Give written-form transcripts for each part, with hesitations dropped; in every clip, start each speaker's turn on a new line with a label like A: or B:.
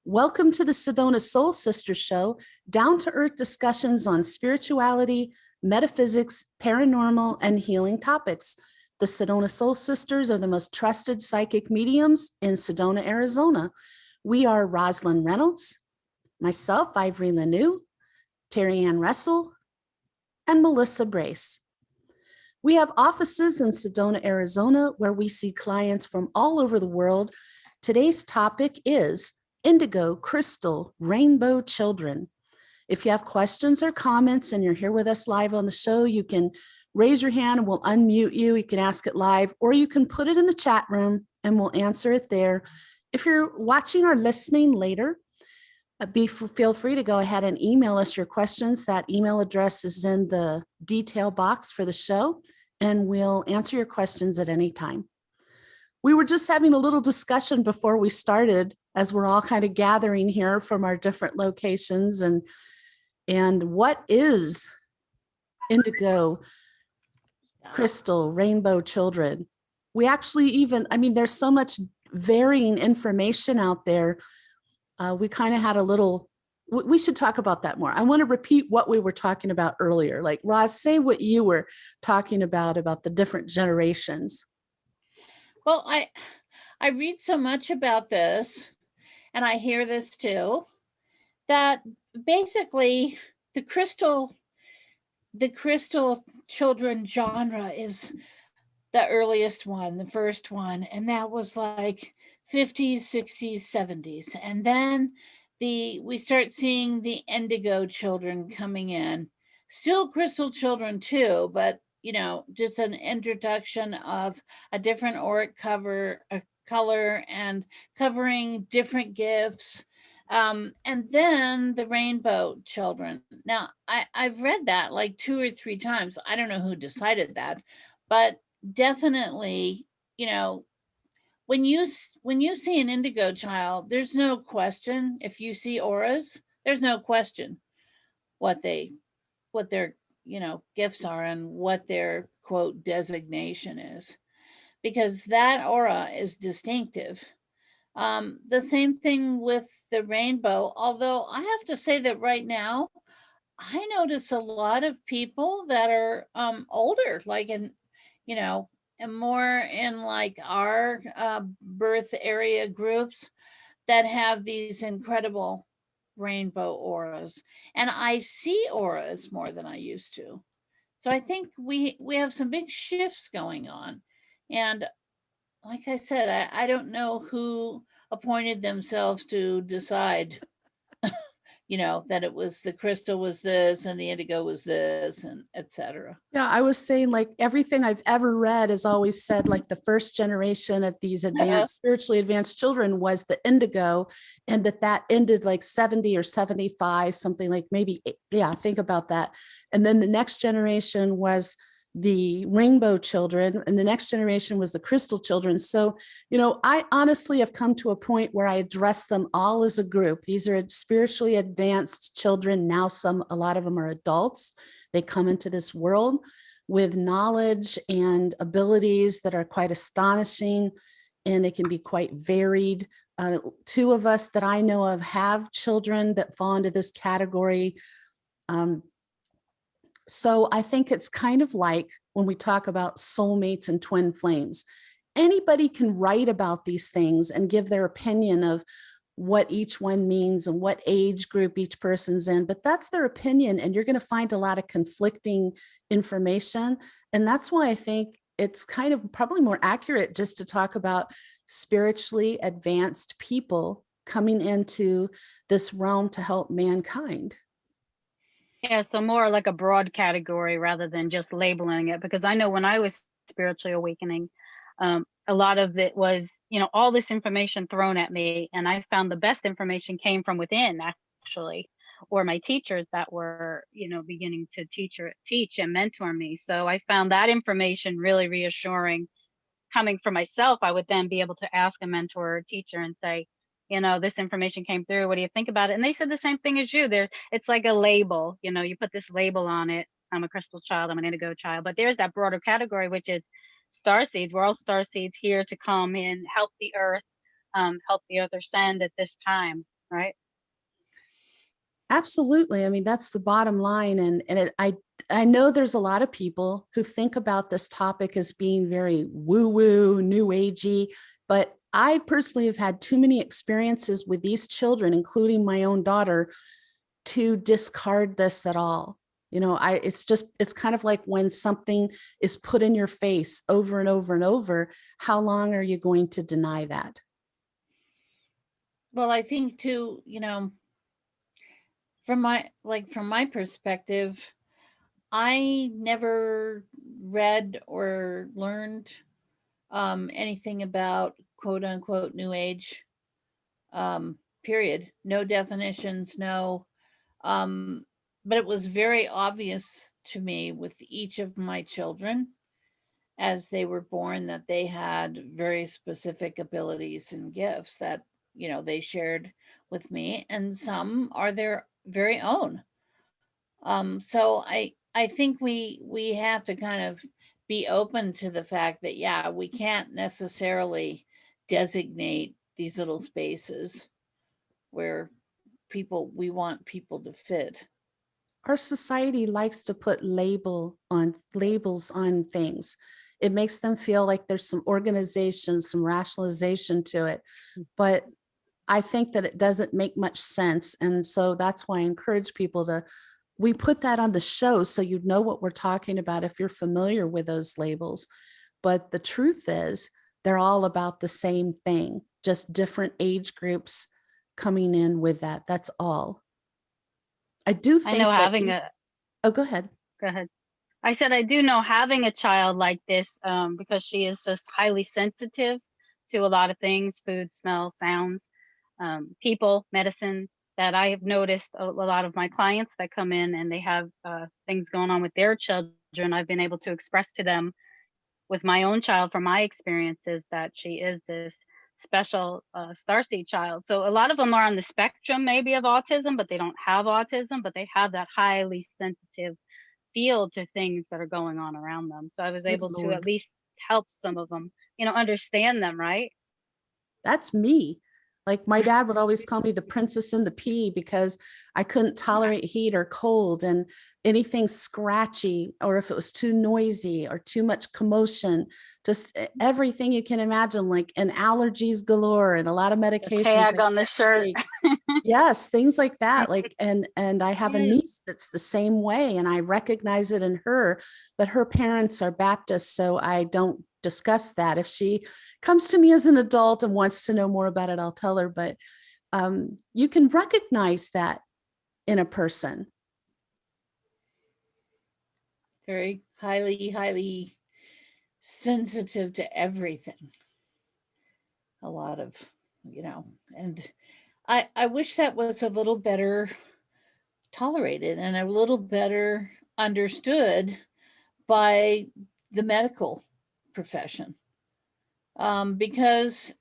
A: Welcome to the Sedona Soul Sisters show, down-to-earth discussions on spirituality, metaphysics, paranormal, and healing topics. The Sedona Soul Sisters are the most trusted psychic mediums in Sedona, Arizona. We are Rosalind Reynolds, myself, Ivory Lanou, Terry Ann Russell, and Melissa Brace. We have offices in Sedona, Arizona, where we see clients from all over the world. Today's topic is Indigo, Crystal, Rainbow Children. If you have questions or comments and you're here with us live on the show, you can raise your hand and we'll unmute you. You can ask it live, or you can put it in the chat room and we'll answer it there. If you're watching or listening later, feel free to go ahead and email us your questions. That email address is in the detail box for the show, and we'll answer your questions at any time. We were just having a little discussion before we started, as we're all kind of gathering here from our different locations, and what is Indigo, Crystal, Rainbow Children? We actually there's so much varying information out there. We kind of had a little, we should talk about that more. I want to repeat what we were talking about earlier. Like, Roz, say what you were talking about the different generations.
B: Well, I read so much about this, and I hear this too, that basically the crystal children genre is the earliest one, the first one, and that was like 50s, 60s, 70s. And then we start seeing the indigo children coming in. Still crystal children too, but just an introduction of a different auric color and covering different gifts. And then the rainbow children. Now, I've read that like 2 or 3 times. I don't know who decided that, but definitely, when you see an indigo child, there's no question. If you see auras, there's no question what their gifts are and what their quote designation is, because that aura is distinctive. The same thing with the rainbow, although I have to say that right now I notice a lot of people that are older, like and more in like our birth area groups that have these incredible rainbow auras. And I see auras more than I used to. So I think we have some big shifts going on. And like I said, I don't know who appointed themselves to decide that it was the crystal was this and the indigo was this, and etc.
A: Yeah, I was saying, like, everything I've ever read has always said, like, the first generation of these advanced, spiritually advanced children was the indigo, and that ended like 70 or 75, something like maybe, yeah, think about that. And then the next generation was the rainbow children, and the next generation was the crystal children. So, I honestly have come to a point where I address them all as a group. These are spiritually advanced children. Now, a lot of them are adults. They come into this world with knowledge and abilities that are quite astonishing, and they can be quite varied. 2 of us that I know of have children that fall into this category. So I think it's kind of like when we talk about soulmates and twin flames. Anybody can write about these things and give their opinion of what each one means and what age group each person's in, but that's their opinion, and you're going to find a lot of conflicting information. And that's why I think it's kind of probably more accurate just to talk about spiritually advanced people coming into this realm to help mankind.
C: Yeah, so more like a broad category rather than just labeling it, because I know when I was spiritually awakening, a lot of it was, all this information thrown at me, and I found the best information came from within, actually, or my teachers that were, beginning to teach and mentor me. So I found that information really reassuring. Coming from myself, I would then be able to ask a mentor or teacher and say, this information came through. What do you think about it? And they said the same thing as you. It's like a label. You put this label on it. I'm a crystal child. I'm an indigo child. But there's that broader category, which is starseeds. We're all starseeds here to come and help the earth ascend at this time. right?
A: Absolutely. I mean, that's the bottom line. I know there's a lot of people who think about this topic as being very woo-woo, new agey, but I personally have had too many experiences with these children, including my own daughter, to discard this at all. It's kind of like when something is put in your face over and over and over, how long are you going to deny that?
B: Well, I think too, from my perspective, I never read or learned anything about quote unquote new age, period. No definitions, no. Um, but it was very obvious to me with each of my children as they were born that they had very specific abilities and gifts that, they shared with me, and some are their very own. So I think we have to kind of be open to the fact that, yeah, we can't necessarily designate these little spaces where we want people to fit.
A: Our society likes to put labels on things. It makes them feel like there's some organization, some rationalization to it. But I think that it doesn't make much sense. And so that's why I encourage people we put that on the show so you know what we're talking about if you're familiar with those labels. But the truth is, they're all about the same thing, just different age groups coming in with that. That's all. I do
C: I know
A: think that. Oh, go ahead.
C: go ahead. I said I do know having a child like this, because she is just highly sensitive to a lot of things, food, smell, sounds, people, medicine, that I have noticed a lot of my clients that come in and they have things going on with their children. I've been able to express to them with my own child from my experiences that she is this special starseed child. So a lot of them are on the spectrum maybe of autism, but they don't have autism, but they have that highly sensitive feel to things that are going on around them. So I was
A: Good
C: able to at
A: Lord.
C: least help some of them, understand them, right?
A: That's me. Like my dad would always call me the princess in the pea because I couldn't tolerate heat or cold and anything scratchy, or if it was too noisy or too much commotion, just everything you can imagine, like, and allergies galore and a lot of
C: The
A: medications I
C: tag on the
A: can't
C: shirt.
A: take. Yes, things like that. Like, and I have a
B: Yes.
A: niece that's the same way, and I recognize it in her, but her parents are Baptist, so I don't discuss that. If she comes to me as an adult and wants to know more about it, I'll tell her. But you can recognize that in a person.
B: Very highly, highly sensitive to everything. A lot of, and I wish that was a little better tolerated and a little better understood by the medical profession, because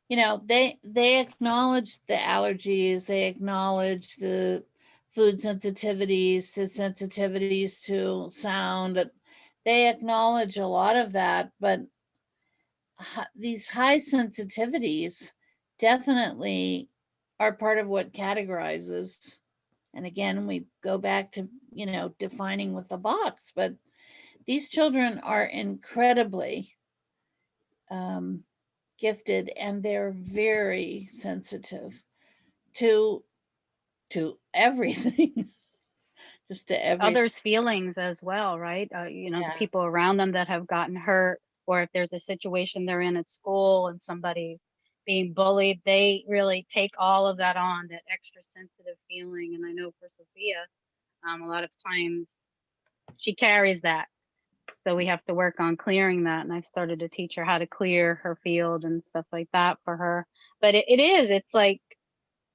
B: they acknowledge the allergies, they acknowledge the food sensitivities, the sensitivities to sound. They acknowledge a lot of that, but these high sensitivities definitely are part of what categorizes. And again, we go back to, defining with the box, but these children are incredibly gifted, and they're very sensitive to everything. Just to everything.
C: Others' feelings as well, right? The
B: Yeah.
C: people around them that have gotten hurt, or if there's a situation they're in at school and somebody being bullied, they really take all of that on, that extra sensitive feeling. And I know for Sophia, a lot of times she carries that. So we have to work on clearing that. And I've started to teach her how to clear her field and stuff like that for her. But it's like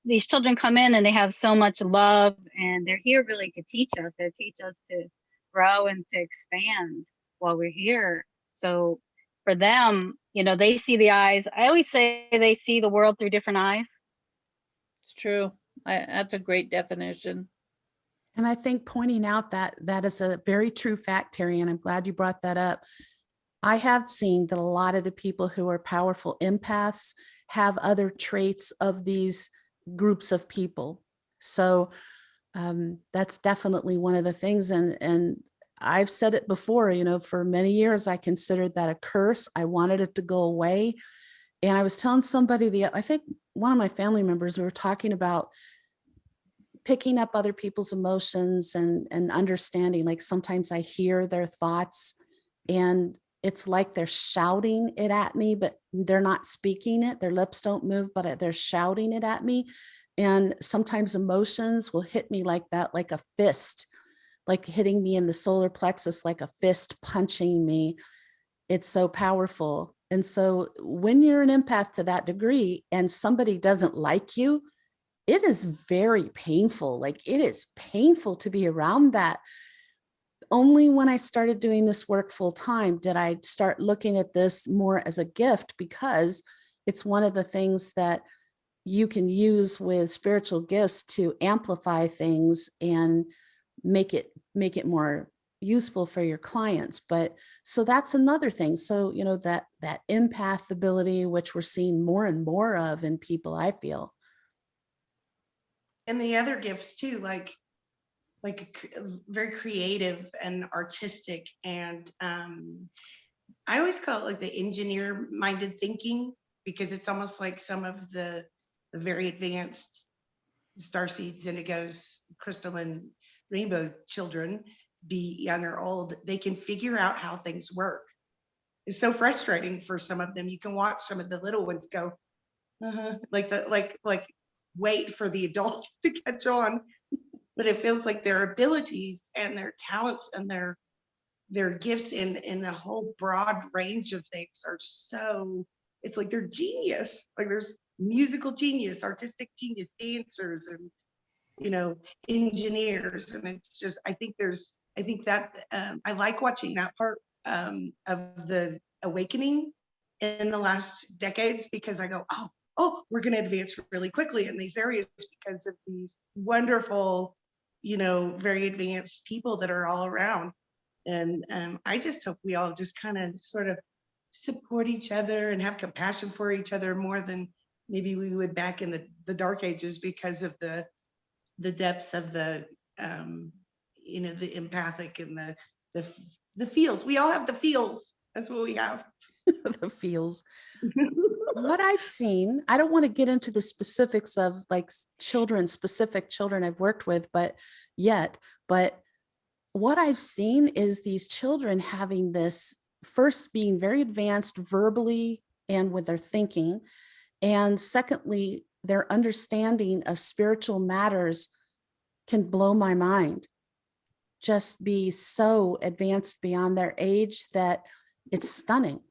C: these children come in and they have so much love, and they're here really to teach us. They teach us to grow and to expand while we're here. So for them, they see the eyes. I always say they see the world through different eyes.
B: It's true. That's a great definition.
A: And I think pointing out that is a very true fact, Terry, and I'm glad you brought that up. I have seen that a lot of the people who are powerful empaths have other traits of these groups of people. So that's definitely one of the things. And I've said it before, you know, for many years, I considered that a curse. I wanted it to go away. And I was telling somebody, I think one of my family members, we were talking about picking up other people's emotions and understanding. Like sometimes I hear their thoughts and it's like they're shouting it at me, but they're not speaking it. Their lips don't move, but they're shouting it at me. And sometimes emotions will hit me like that, like a fist, like hitting me in the solar plexus, like a fist punching me. It's so powerful. And so when you're an empath to that degree and somebody doesn't like you, it is very painful. Like it is painful to be around that. Only when I started doing this work full time did I start looking at this more as a gift, because it's one of the things that you can use with spiritual gifts to amplify things and make it more useful for your clients. But so that's another thing. So, you know, that empath ability, which we're seeing more and more of in people, I feel.
D: And the other gifts too, like very creative and artistic, and I always call it like the engineer minded thinking, because it's almost like some of the very advanced starseeds, indigos, crystalline rainbow children, be young or old, they can figure out how things work. It's so frustrating for some of them. You can watch some of the little ones go, like wait for the adults to catch on. But it feels like their abilities and their talents and their gifts in a whole broad range of things are so, it's like they're genius. Like there's musical genius, artistic genius, dancers, and you know, engineers. And it's just, I think that I like watching that part of the awakening in the last decades, because I go, oh, we're going to advance really quickly in these areas because of these wonderful, you know, very advanced people that are all around. And I just hope we all just kind of sort of support each other and have compassion for each other more than maybe we would back in the dark ages, because of the depths of the you know, the empathic and the feels. We all have the feels. That's what we have.
A: The feels. What I've seen, I don't want to get into the specifics of like specific children I've worked with, but what I've seen is these children having this, first being very advanced verbally and with their thinking, and secondly, their understanding of spiritual matters can blow my mind. Just be so advanced beyond their age that it's stunning.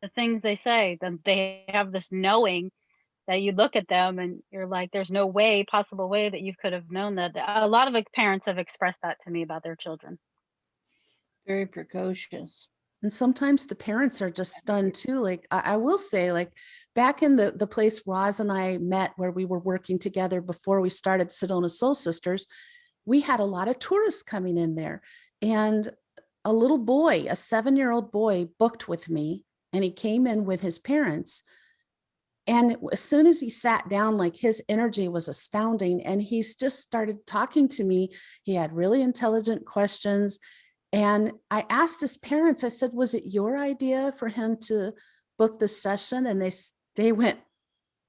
C: The things they say, that they have this knowing that you look at them and you're like, there's no possible way that you could have known that. A lot of parents have expressed that to me about their children.
B: Very precocious.
A: And sometimes the parents are just stunned too. Like I will say, like back in the place Roz and I met, where we were working together before we started Sedona Soul Sisters, we had a lot of tourists coming in there. And a little boy, a 7-year-old boy, booked with me, and he came in with his parents. And as soon as he sat down, like his energy was astounding. And he's just started talking to me. He had really intelligent questions. And I asked his parents, I said, was it your idea for him to book this session? And they went,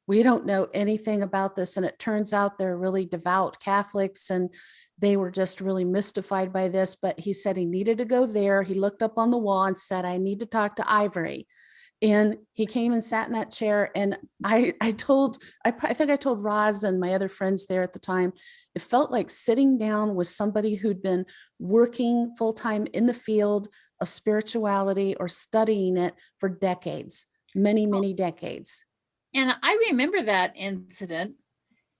A: we don't know anything about this. And it turns out they're really devout Catholics, and they were just really mystified by this. But he said he needed to go there. He looked up on the wall and said, I need to talk to Ivory. And he came and sat in that chair. And I think I told Roz and my other friends there at the time, it felt like sitting down with somebody who'd been working full-time in the field of spirituality or studying it for decades, many decades.
B: And I remember that incident.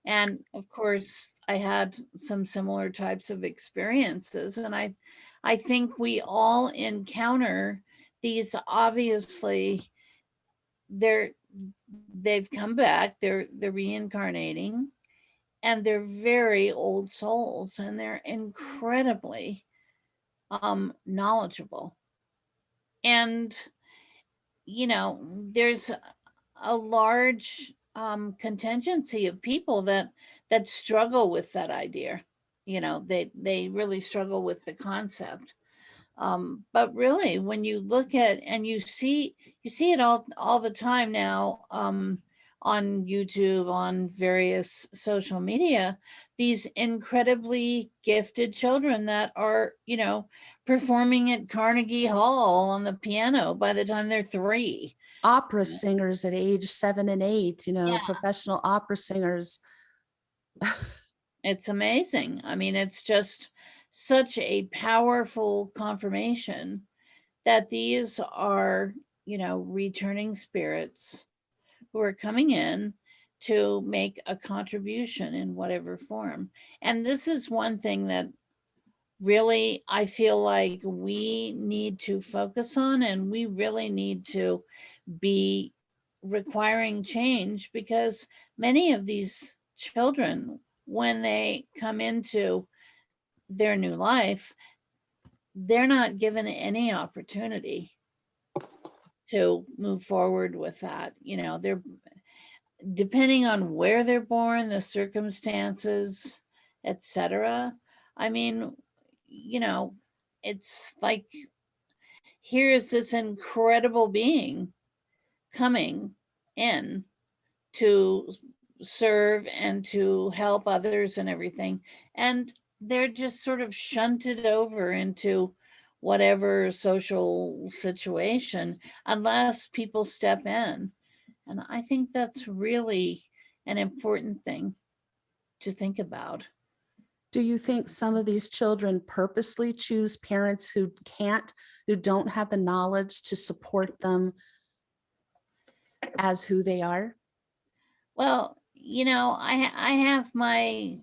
B: And of course, I had some similar types of experiences. And I think we all encounter these, obviously, they've come back, they're reincarnating, and they're very old souls, and they're incredibly knowledgeable. And, you know, there's a large contingency of people that struggle with that idea. You know, they really struggle with the concept. But really, when you look at and you see it all the time now, on YouTube, on various social media, these incredibly gifted children that are, you know, performing at Carnegie Hall on the piano by the time they're 3.
A: Opera singers at age 7 and 8, you know,
B: Yeah.
A: professional opera singers.
B: It's amazing. I mean, it's just such a powerful confirmation that these are, you know, returning spirits who are coming in to make a contribution in whatever form. And this is one thing that really I feel like we need to focus on, and we really need to be requiring change, because many of these children, when they come into their new life, they're not given any opportunity to move forward with that. You know, they're, depending on where they're born, the circumstances, etc. I mean, you know, it's like, here's this incredible being coming in to serve and to help others and everything, and they're just sort of shunted over into whatever social situation unless people step in. And I think that's really an important thing to think about.
A: Do you think some of these children purposely choose parents who don't have the knowledge to support them as who they are?
B: Well, you know, I have my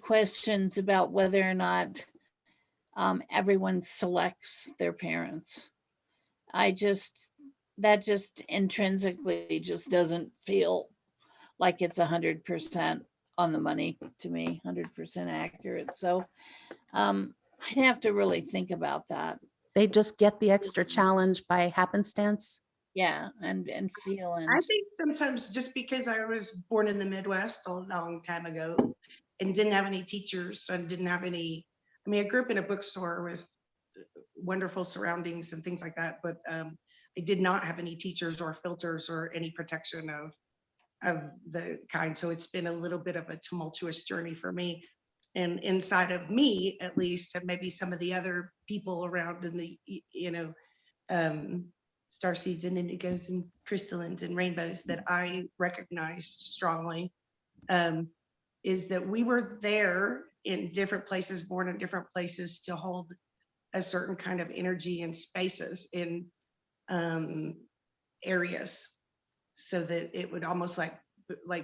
B: questions about whether or not everyone selects their parents. That just intrinsically just doesn't feel like it's 100% on the money to me, 100% accurate. So I'd have to really think about that.
A: They just get the extra challenge by happenstance?
B: Yeah, and feel and
D: I think sometimes just because I was born in the Midwest a long time ago and didn't have any teachers and didn't have any, I mean, I grew up in a bookstore with wonderful surroundings and things like that, but I did not have any teachers or filters or any protection of the kind. So it's been a little bit of a tumultuous journey for me. And inside of me, at least, and maybe some of the other people around in the, you know, starseeds and indigos and crystallines and rainbows that I recognized strongly, is that we were there in different places, born in different places, to hold a certain kind of energy in spaces, in areas, so that it would almost like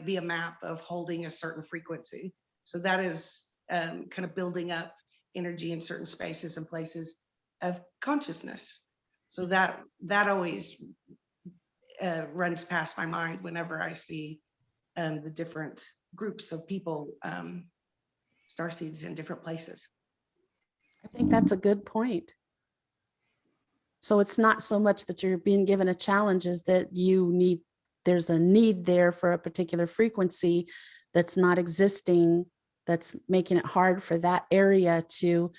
D: be a map of holding a certain frequency. So that is kind of building up energy in certain spaces and places of consciousness. So that always runs past my mind whenever I see the different groups of people, starseeds in different places.
A: I think that's a good point. So it's not so much that you're being given a challenge, is that there's a need there for a particular frequency that's not existing, that's making it hard for that area to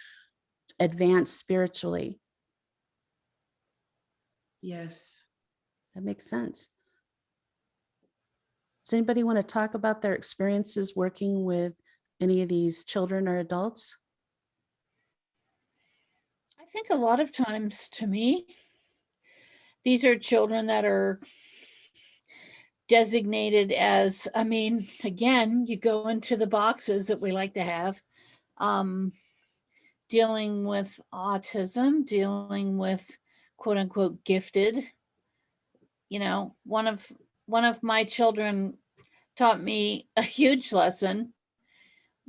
A: advance spiritually.
D: Yes.
A: That makes sense. Does anybody want to talk about their experiences working with any of these children or adults?
B: I think a lot of times, to me, these are children that are designated as, I mean, again, you go into the boxes that we like to have, dealing with autism, dealing with quote unquote gifted. You know, one of my children taught me a huge lesson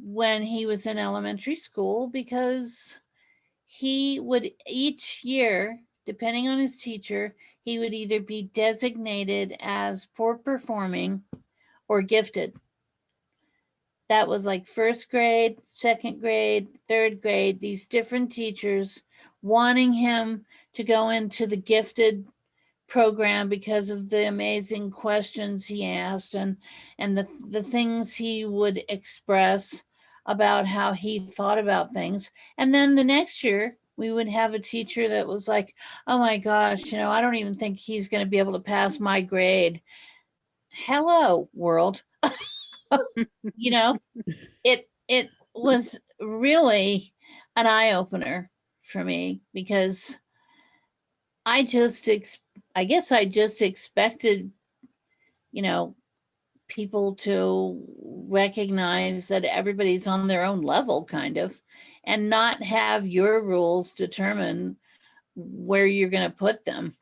B: when he was in elementary school, because he would each year, depending on his teacher, he would either be designated as poor performing or gifted. That was like first grade, second grade, third grade, these different teachers wanting him to go into the gifted program because of the amazing questions he asked and the things he would express about how he thought about things. And then the next year we would have a teacher that was like, oh my gosh, I don't even think he's going to be able to pass my grade. Hello, world. It was really an eye opener for me, because I guess I just expected, people to recognize that everybody's on their own level, kind of, and not have your rules determine where you're going to put them.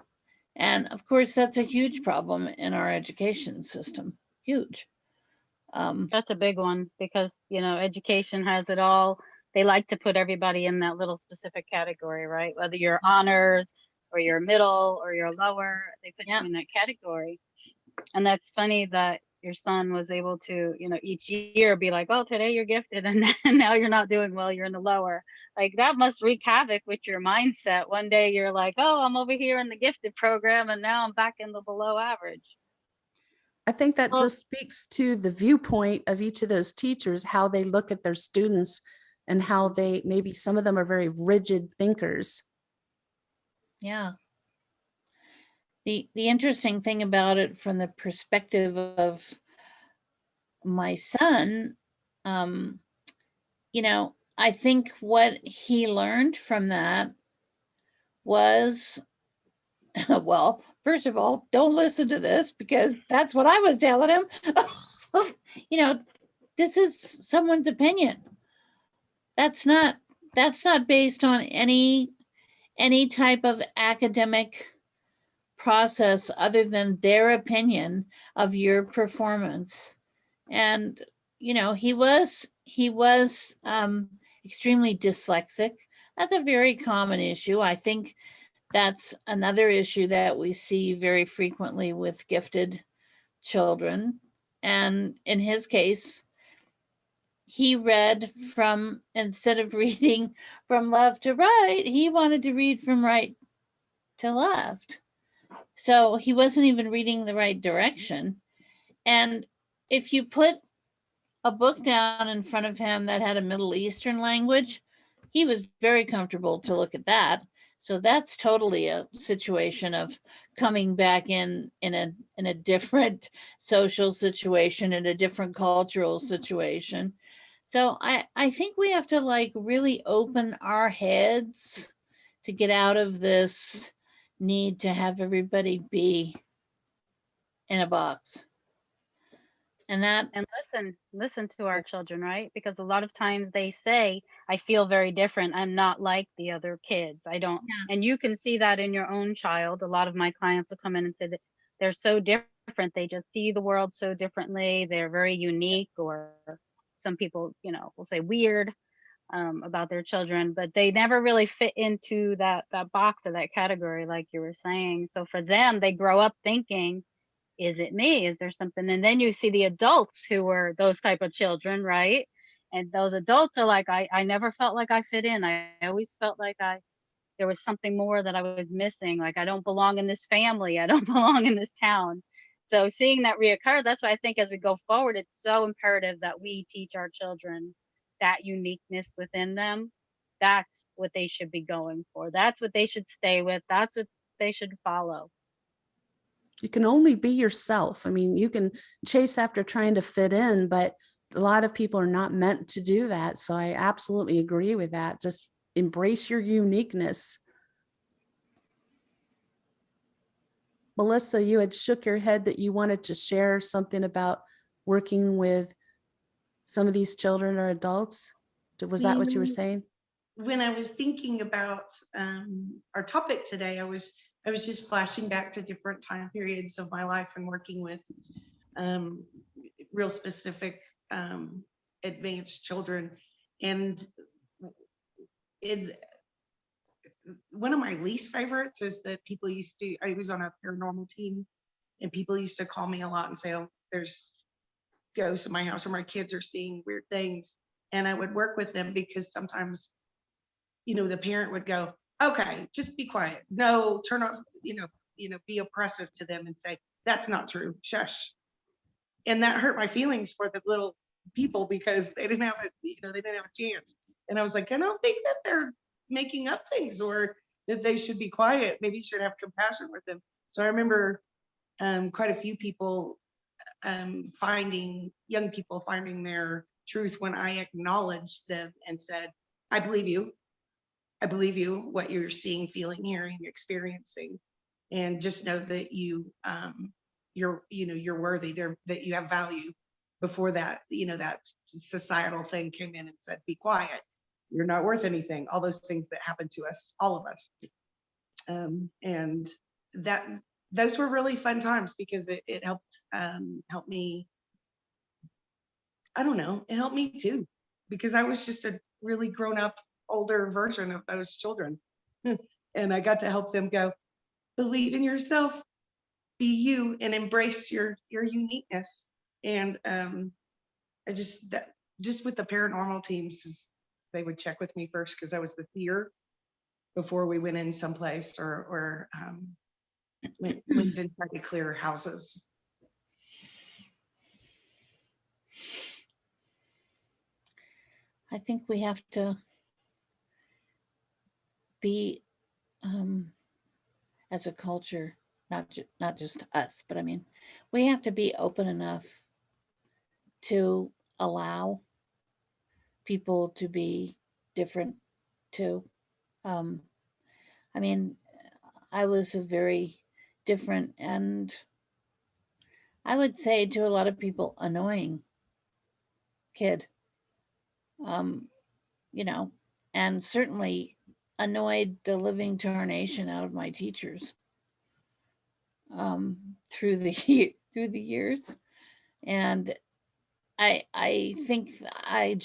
B: And of course, that's a huge problem in our education system. Huge.
C: That's a big one because, education has it all. They like to put everybody in that little specific category, right? Whether you're honors or you're middle or you're lower, they put you in that category. And that's funny that your son was able to, each year be like, oh, today you're gifted. And then now you're not doing well, you're in the lower. Like that must wreak havoc with your mindset. One day you're like, oh, I'm over here in the gifted program and now I'm back in the below average.
A: I think that
B: Well-
A: just speaks to the viewpoint of each of those teachers, how they look at their students and how maybe some of them are very rigid thinkers.
B: Yeah. The interesting thing about it from the perspective of my son, I think what he learned from that was, well, first of all, don't listen to this because that's what I was telling him. This is someone's opinion. That's not based on any type of academic process other than their opinion of your performance. And he was extremely dyslexic. That's a very common issue. I think that's another issue that we see very frequently with gifted children. And in his case, he read from, instead of reading from left to right, he wanted to read from right to left. So he wasn't even reading the right direction. And if you put a book down in front of him that had a Middle Eastern language, he was very comfortable to look at that. So that's totally a situation of coming back in a different social situation, in a different cultural situation. So I think we have to really open our heads to get out of this need to have everybody be in a box. And
C: listen to our children, right? Because a lot of times they say, I feel very different. I'm not like the other kids. I don't.
B: Yeah.
C: And you can see that in your own child. A lot of my clients will come in and say that they're so different. They just see the world so differently. They're very unique, or some people, will say weird about their children, but they never really fit into that box or that category, like you were saying. So for them, they grow up thinking, is it me? Is there something? And then you see the adults who were those type of children, right? And those adults are like, I never felt like I fit in. I always felt like there was something more that I was missing. Like, I don't belong in this family. I don't belong in this town. So seeing that reoccur, that's why I think as we go forward, it's so imperative that we teach our children that uniqueness within them. That's what they should be going for. That's what they should stay with. That's what they should follow.
A: You can only be yourself. I mean, you can chase after trying to fit in, but a lot of people are not meant to do that. So I absolutely agree with that. Just embrace your uniqueness. Melissa, you had shook your head that you wanted to share something about working with some of these children or adults. Was that what you were saying?
D: When I was thinking about our topic today, I was just flashing back to different time periods of my life and working with real specific advanced children. And one of my least favorites is that people I was on a paranormal team, and people used to call me a lot and say, oh, there's ghosts in my house, or my kids are seeing weird things. And I would work with them because sometimes, the parent would go, okay, just be quiet. No, turn off, be oppressive to them and say, that's not true, shush. And that hurt my feelings for the little people because they didn't have they didn't have a chance. And I was like, I don't think that they're making up things or that they should be quiet. Maybe you should have compassion with them. So I remember quite a few people young people finding their truth when I acknowledged them and said, I believe you. I believe you, what you're seeing, feeling, hearing, experiencing, and just know that you're worthy there, that you have value. Before that, that societal thing came in and said, be quiet. You're not worth anything. All those things that happen to us, all of us. And those were really fun times because it helped me. I don't know, it helped me too, because I was just a really grown up, older version of those children. And I got to help them go, believe in yourself, be you, and embrace your uniqueness. And I just with the paranormal teams, they would check with me first because I was the seer before we went in someplace or went and tried to clear houses.
B: I think we have to be, as a culture, not just us, but I mean, we have to be open enough to allow people to be different too. I mean, I was a very different and I would say to a lot of people annoying kid. And certainly annoyed the living tarnation out of my teachers through the years. And I think I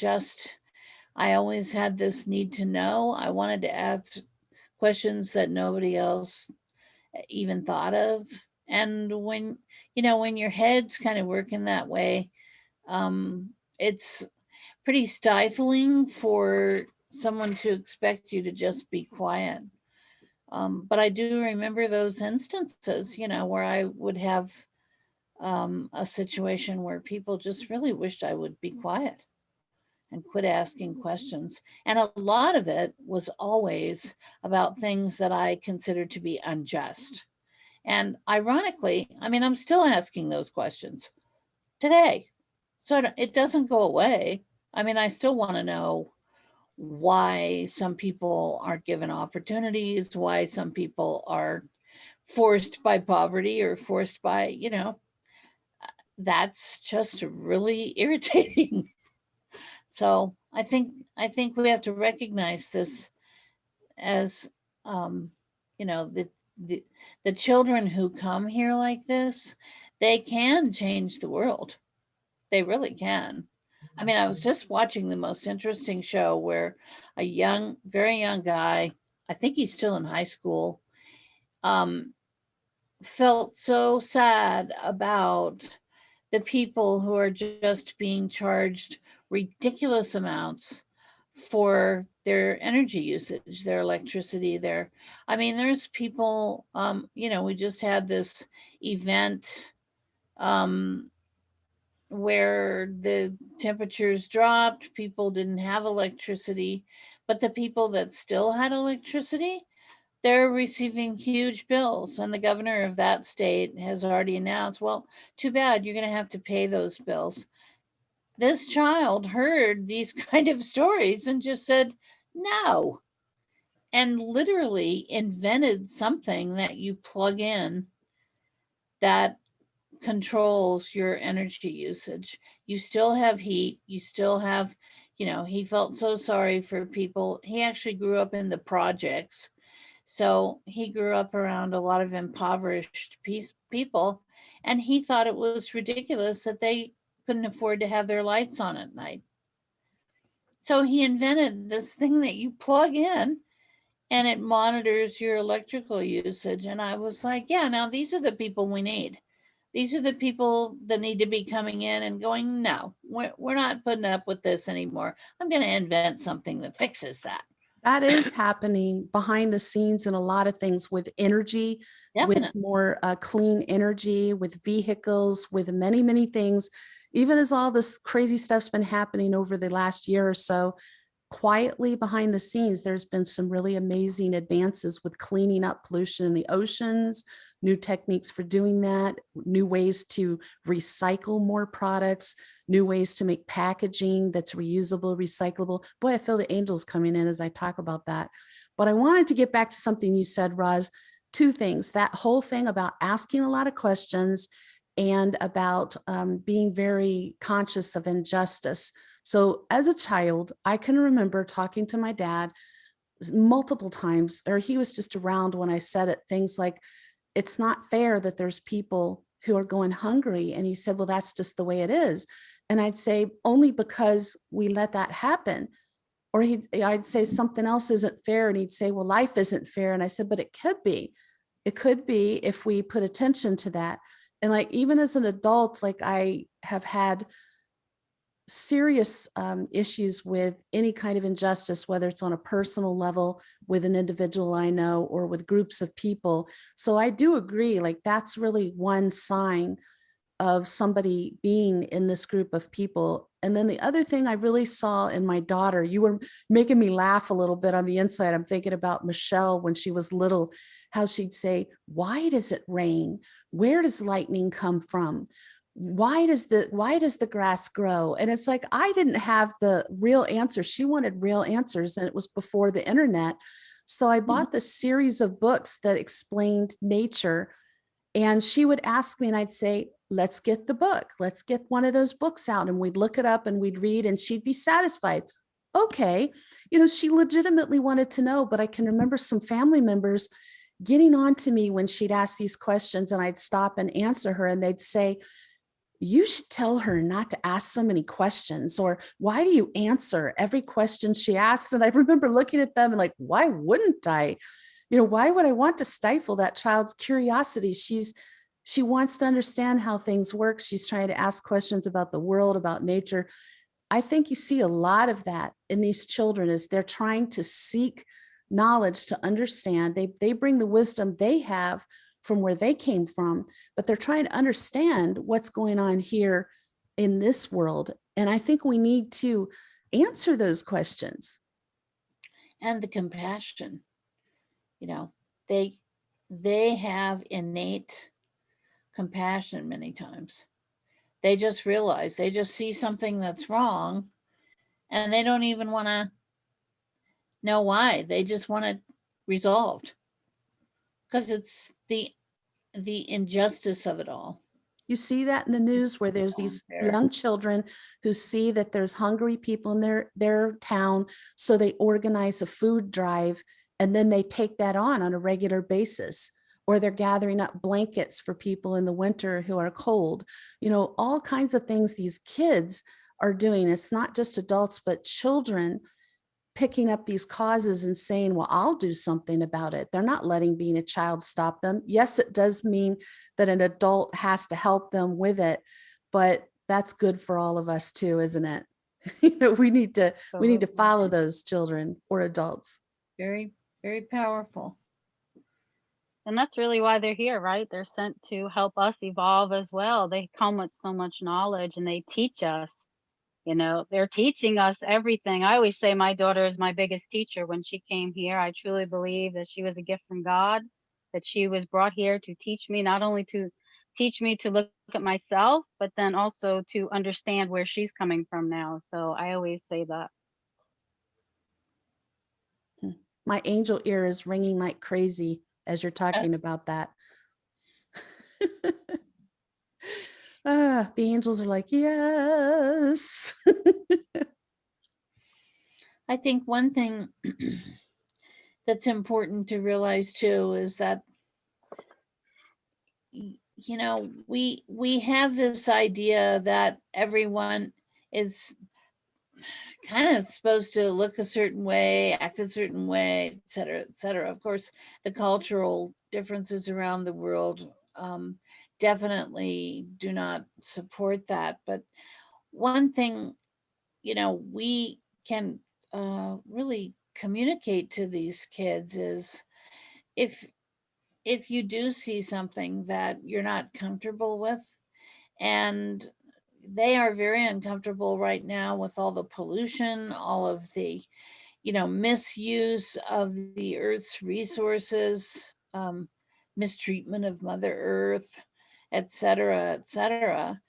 B: always had this need to know. I wanted to ask questions that nobody else even thought of. And when your head's kind of working that way, it's pretty stifling for someone to expect you to just be quiet. But I do remember those instances, where I would have a situation where people just really wished I would be quiet and quit asking questions. And a lot of it was always about things that I considered to be unjust. And ironically, I mean, I'm still asking those questions today. So it doesn't go away. I mean, I still want to know why some people aren't given opportunities, why some people are forced by poverty or forced by, that's just really irritating. So I think we have to recognize this as, the children who come here like this, they can change the world. They really can. I mean, I was just watching the most interesting show where a very young guy, I think he's still in high school, felt so sad about the people who are just being charged ridiculous amounts for their energy usage, their electricity, there's people, we just had this event where the temperatures dropped, people didn't have electricity, but the people that still had electricity, they're receiving huge bills. And the governor of that state has already announced, well, too bad, you're going to have to pay those bills. This child heard these kind of stories and just said, no, and literally invented something that you plug in that controls your energy usage. You still have heat, you still have, he felt so sorry for people. He actually grew up in the projects. So he grew up around a lot of impoverished people, and he thought it was ridiculous that they couldn't afford to have their lights on at night. So he invented this thing that you plug in and it monitors your electrical usage. And I was like, yeah, now these are the people we need. These are the people that need to be coming in and going, no, we're not putting up with this anymore. I'm going to invent something that fixes that.
A: That is happening behind the scenes in a lot of things with energy, with
B: Definitely.
A: more clean energy, with vehicles, with many, many things. Even as all this crazy stuff's been happening over the last year or so, quietly behind the scenes, there's been some really amazing advances with cleaning up pollution in the oceans, new techniques for doing that, new ways to recycle more products, new ways to make packaging that's reusable, recyclable. Boy, I feel the angels coming in as I talk about that. But I wanted to get back to something you said, Roz. Two things, that whole thing about asking a lot of questions and about being very conscious of injustice. So as a child, I can remember talking to my dad multiple times, or he was just around when I said it, things like, it's not fair that there's people who are going hungry. And he said, well, that's just the way it is. And I'd say, only because we let that happen. Or I'd say something else isn't fair. And he'd say, well, life isn't fair. And I said, but it could be. It could be if we put attention to that. And like, even as an adult, like I have had serious issues with any kind of injustice, whether it's on a personal level with an individual I know or with groups of people. So I do agree, like that's really one sign of somebody being in this group of people. And then the other thing I really saw in my daughter, you were making me laugh a little bit on the inside. I'm thinking about Michelle when she was little, how she'd say, why does it rain? Where does lightning come from? Why does the grass grow? And it's like, I didn't have the real answer. She wanted real answers, and it was before the internet. So I bought this series of books that explained nature, and she would ask me and I'd say, let's get the book. Let's get one of those books out. And we'd look it up and we'd read, and she'd be satisfied. Okay. She legitimately wanted to know, but I can remember some family members getting on to me when she'd ask these questions, and I'd stop and answer her, and they'd say, you should tell her not to ask so many questions, or why do you answer every question she asks? And I remember looking at them and like, why wouldn't I? Why would I want to stifle that child's curiosity? She wants to understand how things work. She's trying to ask questions about the world, about nature. I think you see a lot of that in these children as they're trying to seek knowledge to understand. They bring the wisdom they have from where they came from, but they're trying to understand what's going on here in this world. And I think we need to answer those questions.
B: And the compassion, they have innate compassion many times. They just realize, they just see something that's wrong, and they don't even want to know why. They just want it resolved, because it's the injustice of it all.
A: You see that in the news where there's these young children who see that there's hungry people in their town. So they organize a food drive, and then they take that on a regular basis. Or they're gathering up blankets for people in the winter who are cold. All kinds of things these kids are doing. It's not just adults, but children picking up these causes and saying, well, I'll do something about it. They're not letting being a child stop them. Yes, it does mean that an adult has to help them with it, but that's good for all of us too, isn't it? We need to follow those children or adults.
B: Very, very powerful.
C: And that's really why they're here, right? They're sent to help us evolve as well. They come with so much knowledge, and they teach us. They're teaching us everything. I always say my daughter is my biggest teacher. When she came here, I truly believe that she was a gift from God, that she was brought here to teach me, not only to teach me to look at myself, but then also to understand where she's coming from now. So I always say that.
A: My angel ear is ringing like crazy as you're talking about that. The angels are like, yes.
B: I think one thing that's important to realize too is that we have this idea that everyone is kind of supposed to look a certain way, act a certain way, et cetera, et cetera. Of course, the cultural differences around the world definitely do not support that. But one thing, we can really communicate to these kids is if you do see something that you're not comfortable with, and they are very uncomfortable right now with all the pollution, all of the misuse of the earth's resources, mistreatment of Mother Earth, etc., etc.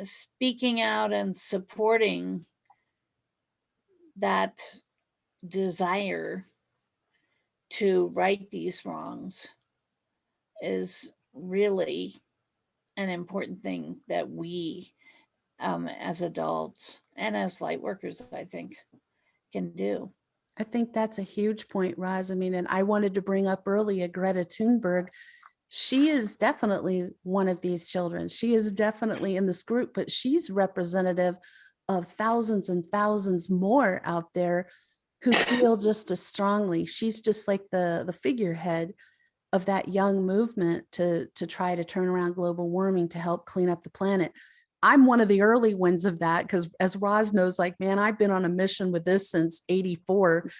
B: Speaking out and supporting that desire to right these wrongs is really an important thing that we, as adults and as light workers, I think, can do.
A: I think that's a huge point, Roz. I mean, and I wanted to bring up earlier Greta Tunberg. She is definitely one of these children. She is definitely in this group, but she's representative of thousands and thousands more out there who feel just as strongly. She's just like the figurehead of that young movement to try to turn around global warming, to help clean up the planet. I'm one of the early ones of that, because as Roz knows, like, man, I've been on a mission with this since '84,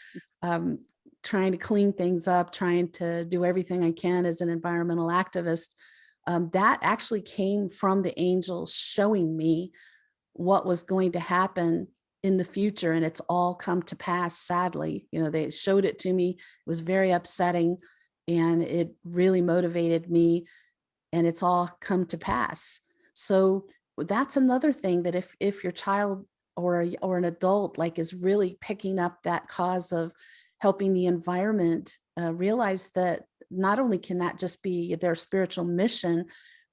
A: trying to clean things up, trying to do everything I can as an environmental activist. That actually came from the angels showing me what was going to happen in the future. And it's all come to pass, sadly. They showed it to me. It was very upsetting, and it really motivated me, and it's all come to pass. So that's another thing, that if your child or an adult like is really picking up that cause of helping the environment, realize that not only can that just be their spiritual mission,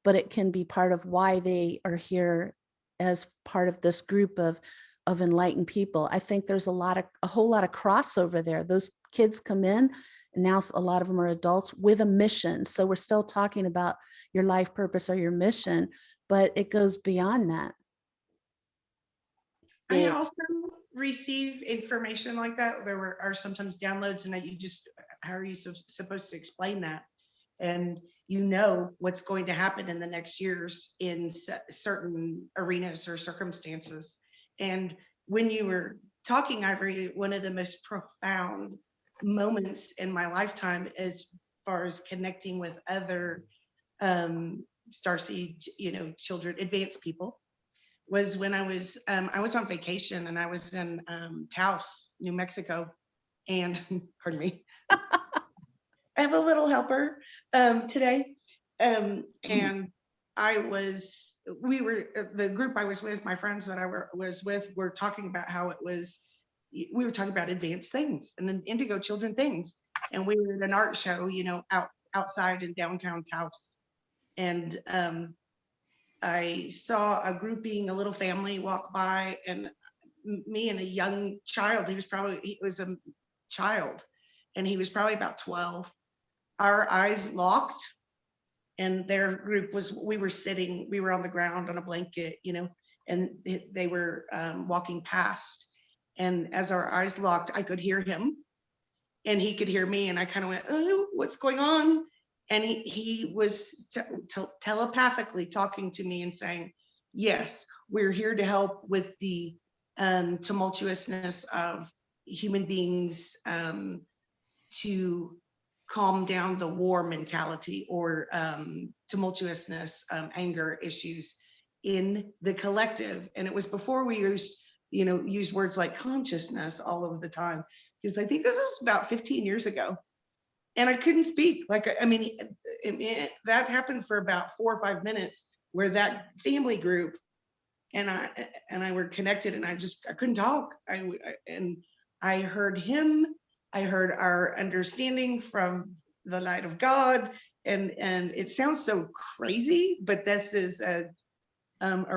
A: but it can be part of why they are here as part of this group of enlightened people. I think there's a whole lot of crossover there. Those kids come in, and now a lot of them are adults with a mission. So we're still talking about your life purpose or your mission, but it goes beyond that.
D: I also receive information like that. Are sometimes downloads, and how are you supposed to explain that? And what's going to happen in the next years in certain arenas or circumstances. And when you were talking, Ivory, one of the most profound moments in my lifetime as far as connecting with other Starseed, children, advanced people, was when I was on vacation, and I was in Taos, New Mexico, and pardon me, I have a little helper today, and the group I was with, my friends that I was with, were talking about how we were talking about advanced things and then indigo children things, and we were at an art show, outside in downtown Taos, and I saw a a little family walk by, and me and a young child. He was a child, and he was probably about 12. Our eyes locked, and their group we were on the ground on a blanket, and they were walking past. And as our eyes locked, I could hear him, and he could hear me, and I kind of went, "Oh, what's going on?" And he was telepathically talking to me and saying, "Yes, we're here to help with the tumultuousness of human beings, to calm down the war mentality or tumultuousness, anger issues in the collective." And it was before we used words like consciousness all of the time, because I think this was about 15 years ago. And I couldn't speak. That happened for about 4 or 5 minutes, where that family group and I were connected, and I couldn't talk. I heard him. I heard our understanding from the light of God, and it sounds so crazy, but this is a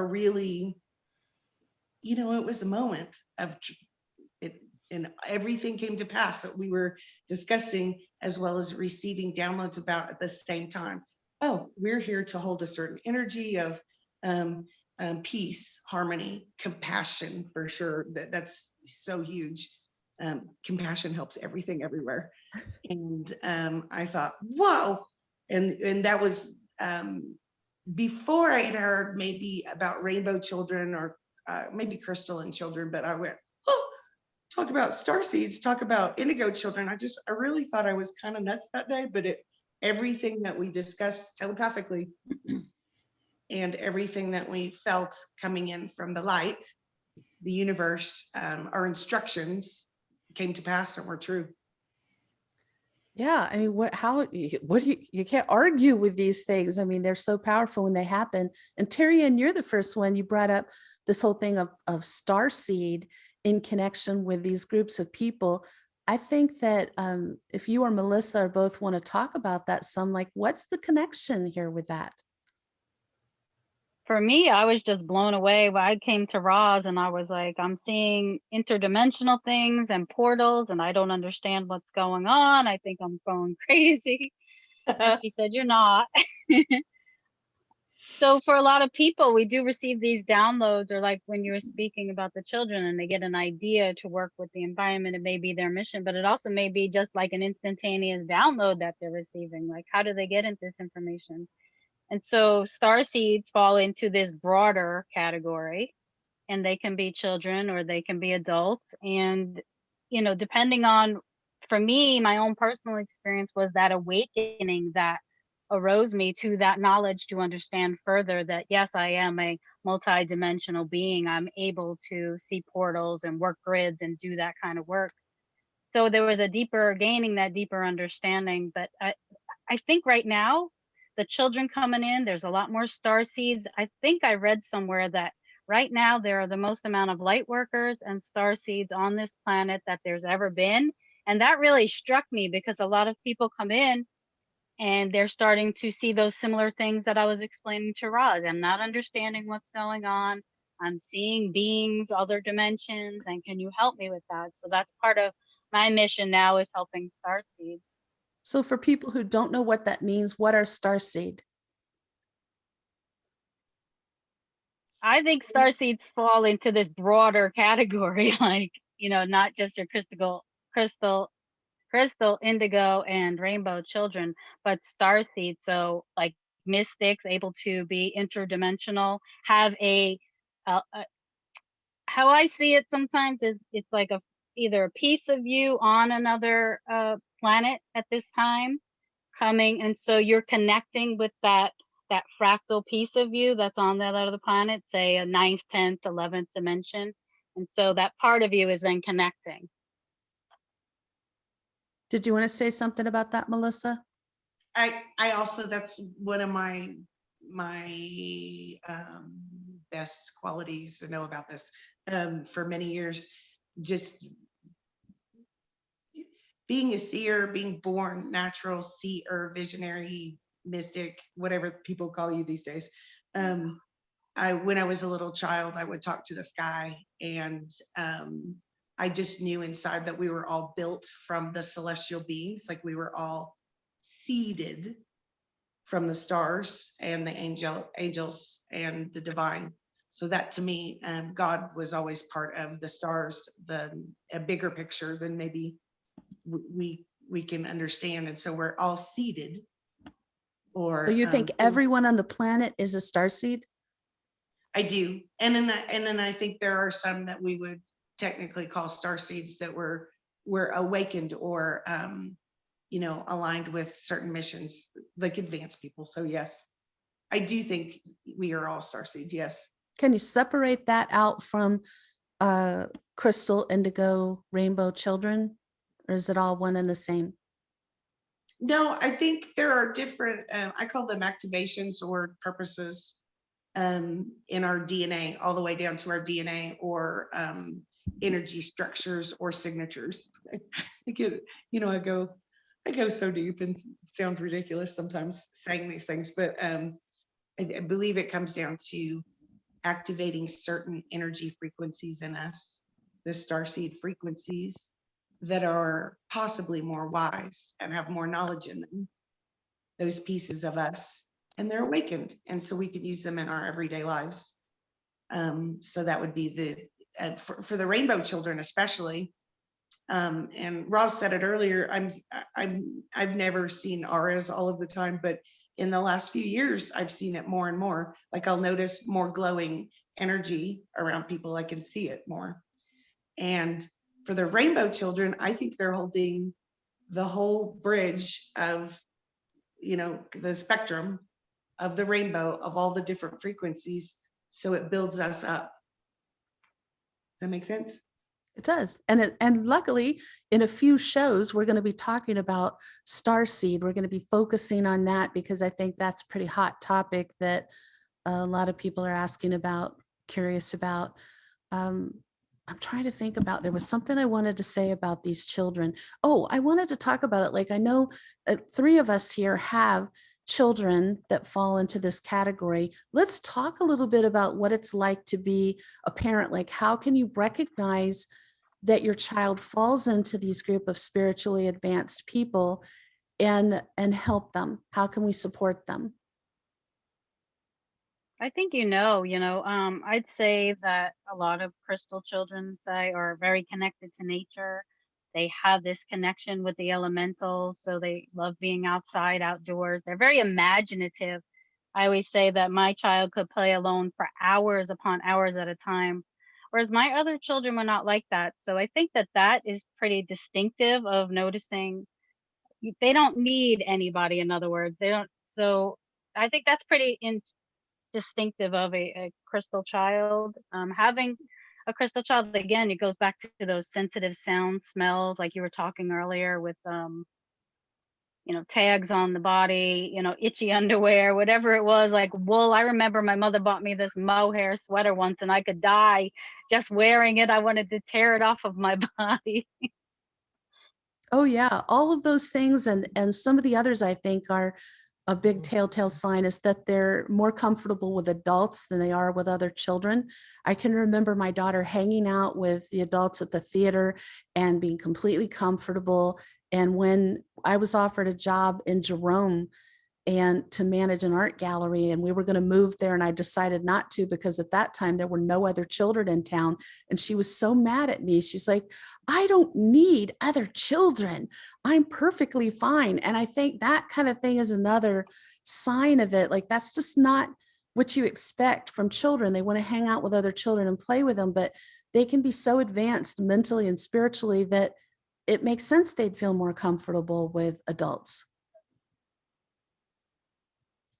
D: really, it was the moment of it, and everything came to pass that we were discussing, as well as receiving downloads about at the same time. Oh, we're here to hold a certain energy of peace, harmony, compassion, for sure. That's so huge. Compassion helps everything everywhere. And I thought, whoa. And that was before I had heard maybe about rainbow children, or maybe crystalline children, but I went, oh, talk about starseeds, talk about indigo children. I really thought I was kind of nuts that day, but everything that we discussed telepathically and everything that we felt coming in from the light, the universe, our instructions came to pass and were true.
A: Yeah, I mean, what do you can't argue with these things. I mean, they're so powerful when they happen. And Terry, and you're the first one, you brought up this whole thing of starseed in connection with these groups of people. I think that if you or Melissa or both want to talk about that some, like, what's the connection here with that?
C: For me, I was just blown away when I came to Roz and I was like, I'm seeing interdimensional things and portals, and I don't understand what's going on. I think I'm going crazy. And she said, you're not. So for a lot of people, we do receive these downloads, or like when you were speaking about the children and they get an idea to work with the environment, it may be their mission, but it also may be just like an instantaneous download that they're receiving. Like, how do they get into this information? And so starseeds fall into this broader category, and they can be children or they can be adults. And, you know, depending on, for me, my own personal experience was that awakening that arose me to that knowledge to understand further that, yes, I am a multidimensional being. I'm able to see portals and work grids and do that kind of work. So there was a deeper gaining that deeper understanding. But I think right now, the children coming in, there's a lot more star seeds. I think I read somewhere that right now there are the most amount of light workers and star seeds on this planet that there's ever been. And that really struck me because a lot of people come in and they're starting to see those similar things that I was explaining to Roz. I'm not understanding what's going on. I'm seeing beings, other dimensions, and can you help me with that? So that's part of my mission now, is helping star seeds.
A: So for people who don't know what that means, what are starseed?
C: I think starseeds fall into this broader category, like, you know, not just your crystal, indigo, and rainbow children, but starseeds. So like mystics, able to be interdimensional, have how I see it sometimes is it's like either a piece of you on another planet at this time coming, and so you're connecting with that fractal piece of you that's on that other planet, say a 9th, 10th, 11th dimension, and so that part of you is then connecting.
A: Did you want to say something about that, Melissa?
D: I also, that's one of my best qualities to know about this. For many years, just being a seer, being born natural seer, visionary, mystic, whatever people call you these days. When I was a little child, I would talk to the sky, and I just knew inside that we were all built from the celestial beings, like we were all seeded from the stars and the angels and the divine. So that to me, God was always part of the stars, a bigger picture than maybe we can understand. And so we're all seeded. Or
A: So you think everyone on the planet is a starseed?
D: I do. And then I think there are some that we would technically call star seeds that were awakened or you know, aligned with certain missions, like advanced people. So yes, I do think we are all star seeds. Yes.
A: Can you separate that out from crystal, indigo, rainbow children? Or is it all one and the same?
D: No, I think there are different, I call them activations or purposes in our DNA, all the way down to our DNA, or energy structures or signatures. I get, you know, I go so deep and sound ridiculous sometimes saying these things, but I believe it comes down to activating certain energy frequencies in us, the starseed frequencies that are possibly more wise and have more knowledge in them, those pieces of us, and they're awakened. And so we can use them in our everyday lives. So that would be the, for the rainbow children, especially. And Ross said it earlier, I've never seen auras all of the time, but in the last few years, I've seen it more and more. Like I'll notice more glowing energy around people. I can see it more. And for the rainbow children, I think they're holding the whole bridge of, the spectrum of the rainbow of all the different frequencies. So it builds us up. Does that make sense?
A: It does. And luckily, in a few shows, we're going to be talking about Starseed. We're going to be focusing on that because I think that's a pretty hot topic that a lot of people are asking about, curious about. I'm trying to think about, there was something I wanted to say about these children. Oh, I wanted to talk about it. Like, I know 3 of us here have children that fall into this category. Let's talk a little bit about what it's like to be a parent. Like, how can you recognize that your child falls into these group of spiritually advanced people and help them? How can we support them?
C: I think I'd say that a lot of crystal children say are very connected to nature. They have this connection with the elementals, so they love being outside, outdoors. They're very imaginative. I always say that my child could play alone for hours upon hours at a time, whereas my other children were not like that. So I think that that is pretty distinctive of noticing they don't need anybody. In other words, they don't. So I think that's pretty distinctive of a crystal child. Having a crystal child, again, it goes back to those sensitive sounds, smells, like you were talking earlier with tags on the body, itchy underwear, whatever it was, like wool. I remember my mother bought me this mohair sweater once and I could die just wearing it. I wanted to tear it off of my body.
A: Oh yeah, all of those things and some of the others I think are a big telltale sign is that they're more comfortable with adults than they are with other children. I can remember my daughter hanging out with the adults at the theater and being completely comfortable. And when I was offered a job in Jerome and to manage an art gallery, and we were going to move there, and I decided not to because at that time there were no other children in town, and she was so mad at me. She's like, I don't need other children, I'm perfectly fine. And I think that kind of thing is another sign of it. Like, that's just not what you expect from children. They want to hang out with other children and play with them, but they can be so advanced mentally and spiritually that it makes sense they'd feel more comfortable with adults.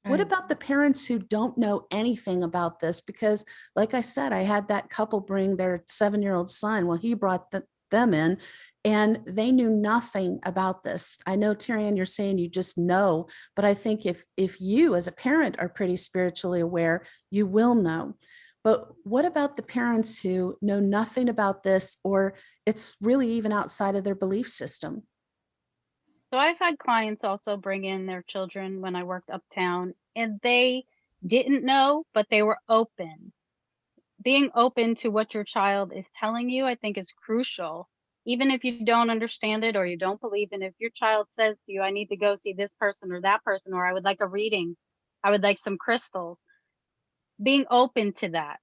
A: What about the parents who don't know anything about this? Because like I said, I had that couple bring their 7-year-old son. Well, he brought them in and they knew nothing about this. I know, Tyrion, you're saying you just know, but I think if you as a parent are pretty spiritually aware, you will know. But what about the parents who know nothing about this, or it's really even outside of their belief system?
C: So I've had clients also bring in their children when I worked uptown, and they didn't know, but they were open. Being open to what your child is telling you, I think, is crucial. Even if you don't understand it or you don't believe in it, if your child says to you, I need to go see this person or that person, or I would like a reading, I would like some crystals, being open to that.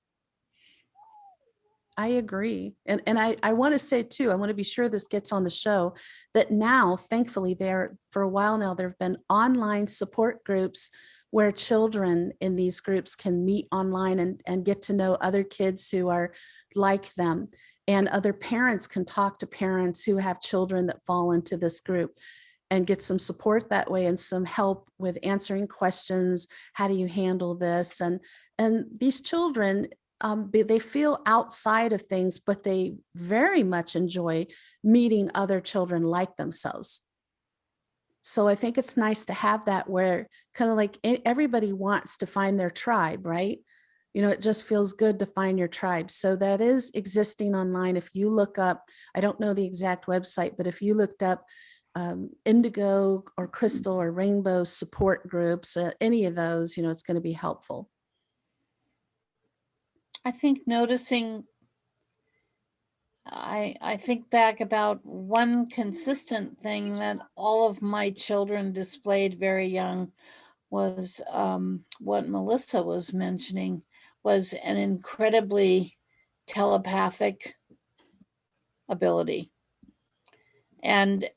A: I agree. And I want to say too, I want to be sure this gets on the show, that now, thankfully, for a while now, there have been online support groups where children in these groups can meet online and get to know other kids who are like them. And other parents can talk to parents who have children that fall into this group and get some support that way and some help with answering questions. How do you handle this? And these children, they feel outside of things, but they very much enjoy meeting other children like themselves. So I think it's nice to have that where kind of like everybody wants to find their tribe, right? It just feels good to find your tribe. So that is existing online. If you look up, I don't know the exact website, but if you looked up Indigo or Crystal or Rainbow support groups, any of those, it's going to be helpful.
B: I think noticing, I think back about one consistent thing that all of my children displayed very young was what Melissa was mentioning, was an incredibly telepathic ability. And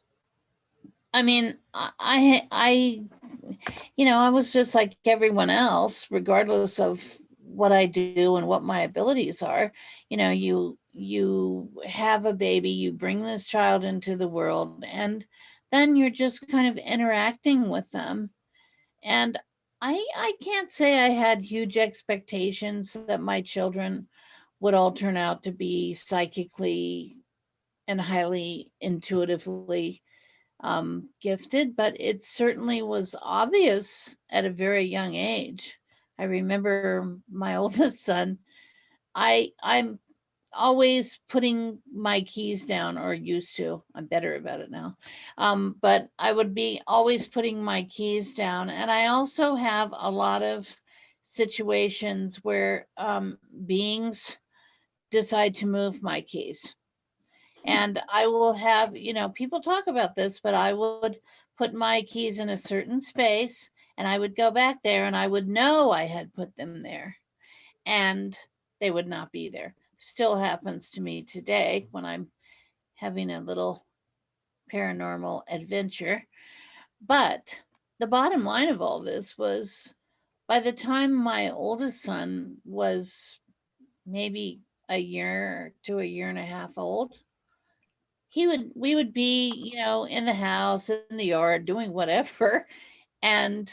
B: I mean, I was just like everyone else, regardless of what I do and what my abilities are. You know, you have a baby, you bring this child into the world, and then you're just kind of interacting with them. And I can't say I had huge expectations that my children would all turn out to be psychically and highly intuitively gifted, but it certainly was obvious at a very young age. I remember my oldest son. I'm always putting my keys down, or used to. I'm better about it now. But I would be always putting my keys down. And I also have a lot of situations where beings decide to move my keys. And I will have, you know, people talk about this, but I would put my keys in a certain space and I would go back there and I would know I had put them there and they would not be there. Still happens to me today when I'm having a little paranormal adventure. But the bottom line of all this was, by the time my oldest son was maybe a year to a year and a half old, we would be, you know, in the house, in the yard, doing whatever. And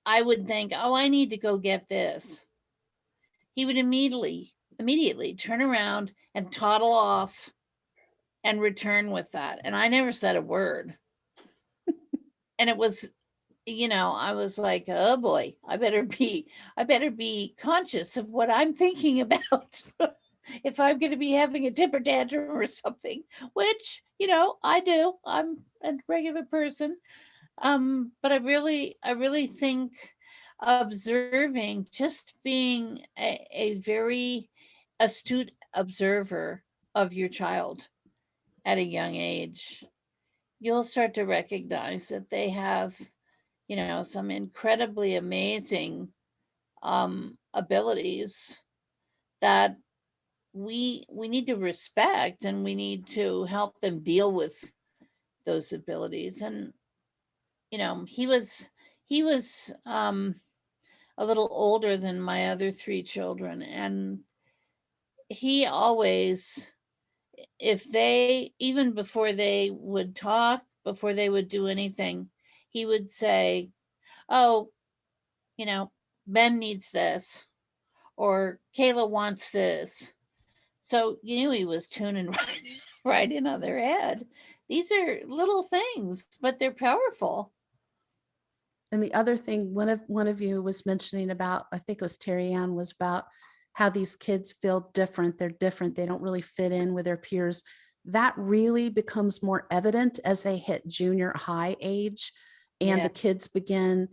B: I would think, oh, I need to go get this. He would immediately turn around and toddle off and return with that. And I never said a word. And it was, you know, I was like, oh boy, I better be conscious of what I'm thinking about. If I'm going to be having a temper tantrum or something, which, you know, I do. I'm a regular person. But I really think observing, just being a very astute observer of your child at a young age, you'll start to recognize that they have, you know, some incredibly amazing abilities that we need to respect, and we need to help them deal with those abilities. And you know, he was a little older than my other three children, and he always, if they, even before they would talk, before they would do anything, he would say, oh, you know, Ben needs this, or Kayla wants this. So you knew he was tuning right in on their head. These are little things, but they're powerful.
A: And the other thing, one of you was mentioning about, I think it was Terry Ann, was about how these kids feel different. They're different. They don't really fit in with their peers. That really becomes more evident as they hit junior high age, and
B: Yeah.
A: the kids begin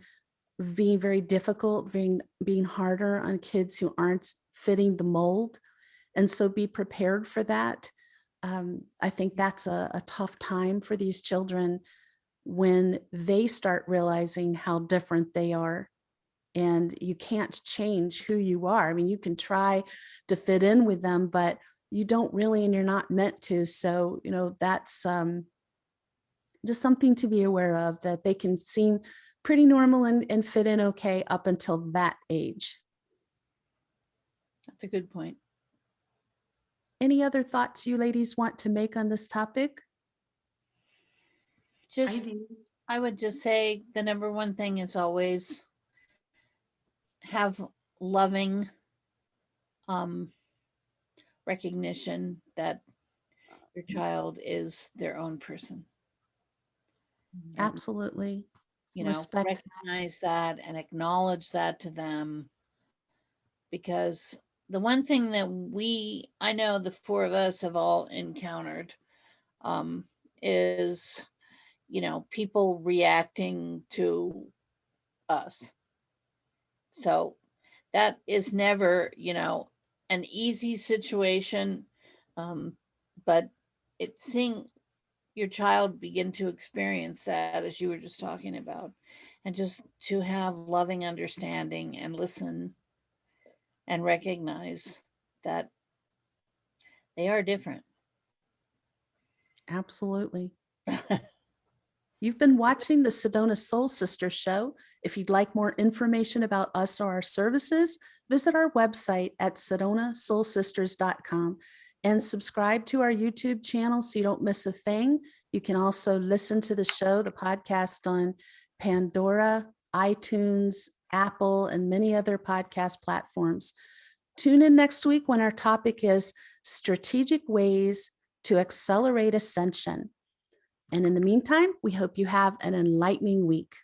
A: being very difficult, being harder on kids who aren't fitting the mold. And so be prepared for that. I think that's a tough time for these children when they start realizing how different they are. And you can't change who you are. I mean, you can try to fit in with them, but you don't really, and you're not meant to. So, you know, that's just something to be aware of, that they can seem pretty normal and fit in okay up until that age.
B: That's a good point.
A: Any other thoughts you ladies want to make on this topic?
D: I
B: Just,
D: do.
B: I would just say the number one thing is always have loving recognition that your child is their own person. And,
A: Absolutely.
B: you know,
A: Respect.
B: recognize that and acknowledge that to them. Because the one thing that I know the four of us have all encountered is, you know, people reacting to us. So that is never, you know, an easy situation. But it's seeing your child begin to experience that, as you were just talking about, and just to have loving understanding and listen and recognize that they are different.
A: Absolutely. You've been watching the Sedona Soul Sisters show. If you'd like more information about us or our services, visit our website at sedonasoulsisters.com and subscribe to our YouTube channel so you don't miss a thing. You can also listen to the show, the podcast, on Pandora, iTunes, Apple, and many other podcast platforms. Tune in next week when our topic is strategic ways to accelerate ascension. And in the meantime, we hope you have an enlightening week.